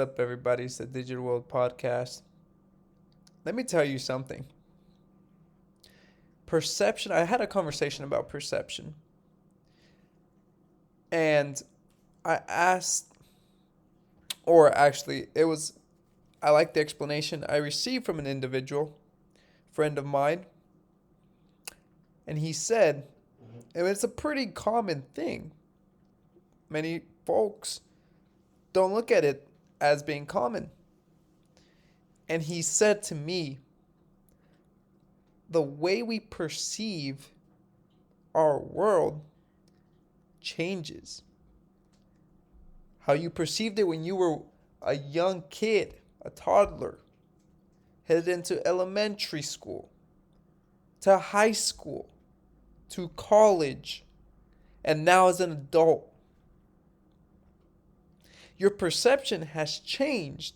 What's up, everybody? It's the Digital World Podcast. Let me tell you something. Perception, I had a conversation about perception, and I asked, or actually, I like the explanation I received from an individual, friend of mine, and he said, and it's a pretty common thing. Many folks don't look at it as being common. And he said to me, the way we perceive our world changes. How you perceived it when you were a young kid, a toddler, headed into elementary school, to high school, to college, and now as an adult. Your perception has changed,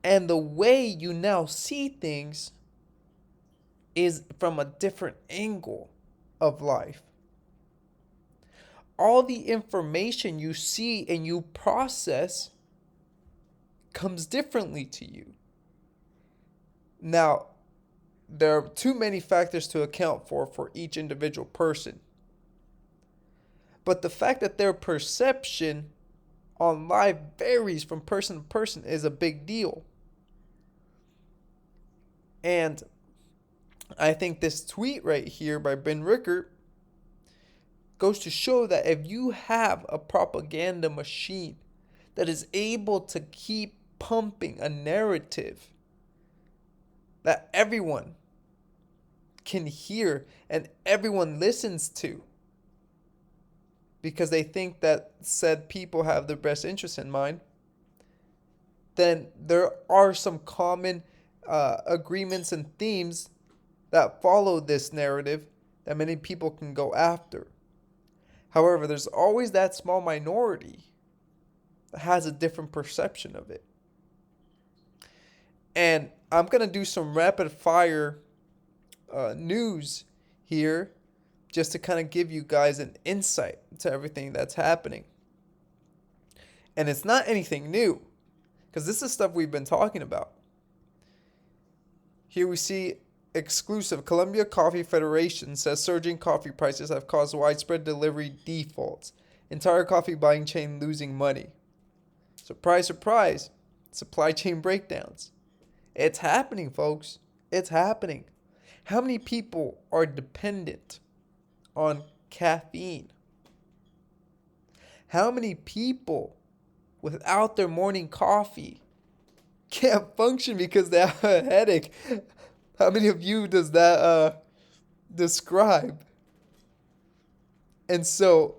and the way you now see things is from a different angle of life. All the information you see and you process comes differently to you. Now, there are too many factors to account for each individual person. But the fact that their perception on life varies from person to person is a big deal. And I think this tweet right here by Ben Rickert goes to show that if you have a propaganda machine that is able to keep pumping a narrative that everyone can hear and everyone listens to because they think that said people have their best interests in mind, then there are some common agreements and themes that follow this narrative that many people can go after. However, there's always that small minority that has a different perception of it. And I'm going to do some rapid fire news here just to kind of give you guys an insight to everything that's happening. And it's not anything new, because this is stuff we've been talking about. Here we see exclusive. Colombia Coffee Federation says surging coffee prices have caused widespread delivery defaults. Entire coffee buying chain losing money. Surprise, surprise. Supply chain breakdowns. It's happening, folks. It's happening. How many people are dependent on caffeine? How many people without their morning coffee can't function because they have a headache? How many of you does that describe? And so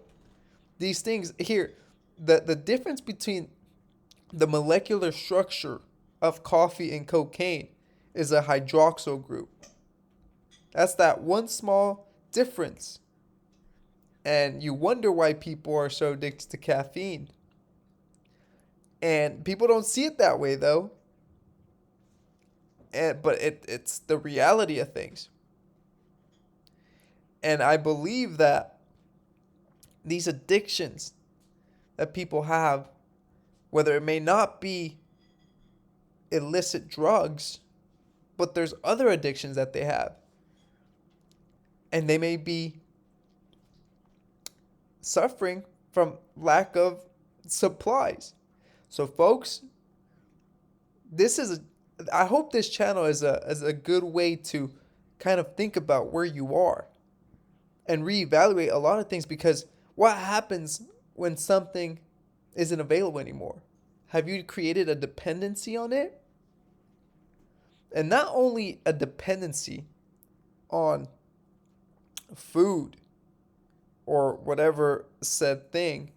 these things here, the difference between the molecular structure of coffee and cocaine is a hydroxyl group. That's that one small difference. And you wonder why people are so addicted to caffeine. And people don't see it that way, though. But it's the reality of things. And I believe that these addictions that people have, whether it may not be illicit drugs, but there's other addictions that they have. And they may be suffering from lack of supplies. So folks, I hope this channel is a good way to kind of think about where you are and reevaluate a lot of things, because what happens when something isn't available anymore? Have you created a dependency on it? And not only a dependency on food or whatever said thing,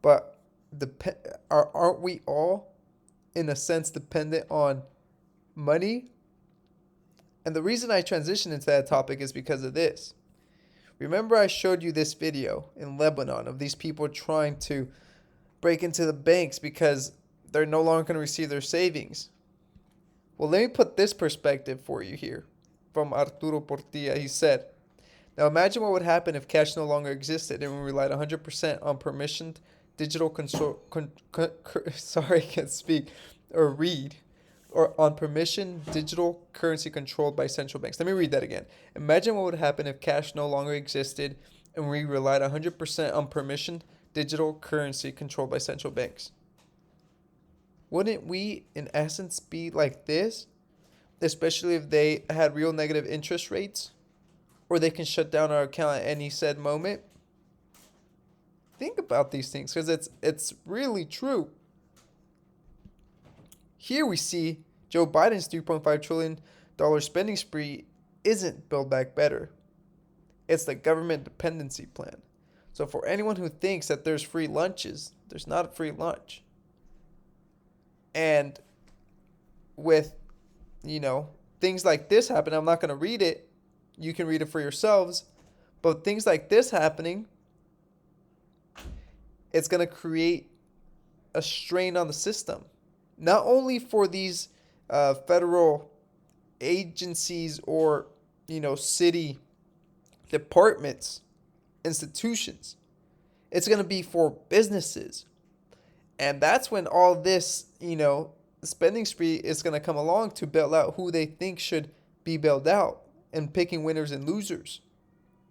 but aren't we all, in a sense, dependent on money? And the reason I transitioned into that topic is because of this. Remember I showed you this video in Lebanon of these people trying to break into the banks because they're no longer going to receive their savings. Well, let me put this perspective for you here from Arturo Portilla. He said, now imagine what would happen if cash no longer existed and we relied 100% on permissioned digital sorry, I can't speak or read, or on permission digital currency controlled by central banks. Let me read that again. Imagine what would happen if cash no longer existed and we relied 100% on permission digital currency controlled by central banks. Wouldn't we, in essence, be like this? Especially if they had real negative interest rates, or they can shut down our account at any said moment. Think about these things, because it's really true. Here we see Joe Biden's $3.5 trillion spending spree isn't Build Back Better. It's the government dependency plan. So for anyone who thinks that there's free lunches, there's not a free lunch. And with, things like this happen, I'm not going to read it. You can read it for yourselves. But things like this happening, it's going to create a strain on the system. Not only for these federal agencies or, city departments, institutions. It's going to be for businesses. And that's when all this, spending spree is going to come along to bail out who they think should be bailed out and picking winners and losers.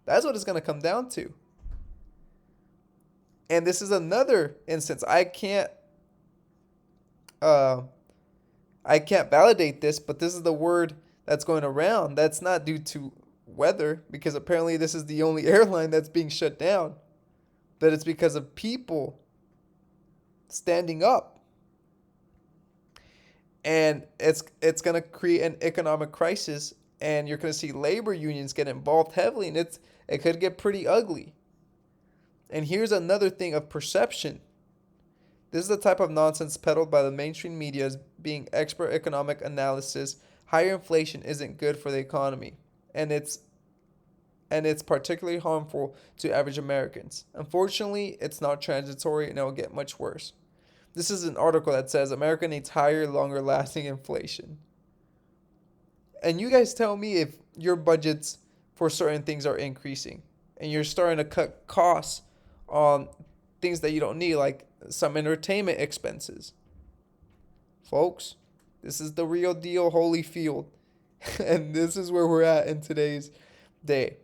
That's what it's going to come down to. And this is another instance. I can't validate this, but this is the word that's going around. That's not due to weather, because apparently this is the only airline that's being shut down. But it's because of people standing up. And it's going to create an economic crisis, and you're going to see labor unions get involved heavily, and it could get pretty ugly. And here's another thing of perception. This is the type of nonsense peddled by the mainstream media as being expert economic analysis. Higher inflation isn't good for the economy, and it's particularly harmful to average Americans. Unfortunately, it's not transitory, and it will get much worse. This is an article that says America needs higher, longer-lasting inflation. And you guys tell me if your budgets for certain things are increasing and you're starting to cut costs on things that you don't need, like some entertainment expenses. Folks, this is the real deal, Holyfield. And this is where we're at in today's day.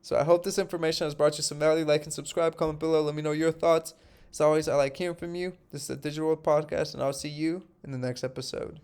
So I hope this information has brought you some value. Like and subscribe, comment below, let me know your thoughts. As always, I like hearing from you. This is the Digital World Podcast, and I'll see you in the next episode.